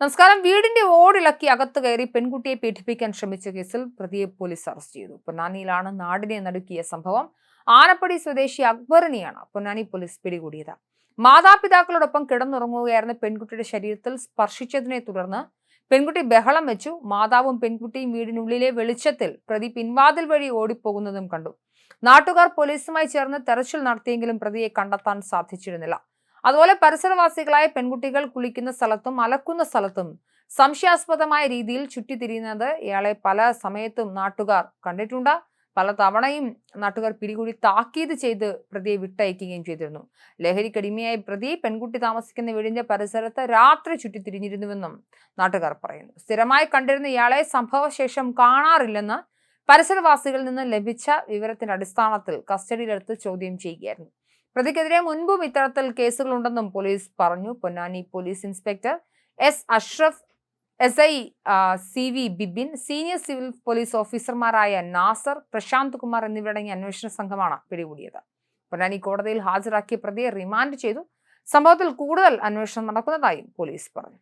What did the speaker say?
നമസ്കാരം. വീടിന്റെ ഓടിളക്കി അകത്ത് കയറി പെൺകുട്ടിയെ പീഡിപ്പിക്കാൻ ശ്രമിച്ച കേസിൽ പ്രതിയെ പോലീസ് അറസ്റ്റ് ചെയ്തു. പൊന്നാനിയിലാണ് നാടിനെ നടുക്കിയ സംഭവം. ആനപ്പടി സ്വദേശി അക്ബറിനെയാണ് പൊന്നാനി പോലീസ് പിടികൂടിയത്. മാതാപിതാക്കളോടൊപ്പം കിടന്നുറങ്ങുകയായിരുന്ന പെൺകുട്ടിയുടെ ശരീരത്തിൽ സ്പർശിച്ചതിനെ തുടർന്ന് പെൺകുട്ടി ബഹളം വെച്ചു. മാതാവും പെൺകുട്ടിയും വീടിനുള്ളിലെ വെളിച്ചത്തിൽ പ്രതി പിൻവാതിൽ വഴി ഓടിപ്പോകുന്നതും കണ്ടു. നാട്ടുകാർ പോലീസുമായി ചേർന്ന് തെരച്ചിൽ നടത്തിയെങ്കിലും പ്രതിയെ കണ്ടെത്താൻ സാധിച്ചിരുന്നില്ല. അതുപോലെ പരിസരവാസികളായ പെൺകുട്ടികൾ കുളിക്കുന്ന സ്ഥലത്തും അലക്കുന്ന സ്ഥലത്തും സംശയാസ്പദമായ രീതിയിൽ ചുറ്റിത്തിരിയുന്നത് ഇയാളെ പല സമയത്തും നാട്ടുകാർ കണ്ടിട്ടുണ്ട്. പല തവണയും നാട്ടുകാർ പിടികൂടി താക്കീത് ചെയ്ത് പ്രതിയെ വിട്ടയക്കുകയും ചെയ്തിരുന്നു. ലഹരിക്കടിമയായ പ്രതി പെൺകുട്ടി താമസിക്കുന്ന വീടിന്റെ പരിസരത്ത് രാത്രി ചുറ്റിത്തിരിഞ്ഞിരുന്നുവെന്നും നാട്ടുകാർ പറയുന്നു. സ്ഥിരമായി കണ്ടിരുന്ന ഇയാളെ സംഭവശേഷം കാണാറില്ലെന്ന് പരിസരവാസികളിൽ നിന്ന് ലഭിച്ച വിവരത്തിന്റെ അടിസ്ഥാനത്തിൽ കസ്റ്റഡിയിലെടുത്ത് ചോദ്യം ചെയ്യുകയായിരുന്നു. പ്രതിക്കെതിരെ മുൻപും ഇത്തരത്തിൽ കേസുകളുണ്ടെന്നും പോലീസ് പറഞ്ഞു. Ponnani police inspector S Ashraf, SI CV Bibin, senior civil police ഓഫീസർമാരായ നാസർ, പ്രശാന്ത് കുമാർ എന്നിവരടങ്ങിയ അന്വേഷണ സംഘമാണ് പിടികൂടിയത്. പൊന്നാനി കോടതിയിൽ ഹാജരാക്കിയ പ്രതിയെ റിമാൻഡ് ചെയ്തു. സംഭവത്തിൽ കൂടുതൽ അന്വേഷണം നടക്കുന്നതായും പോലീസ് പറഞ്ഞു.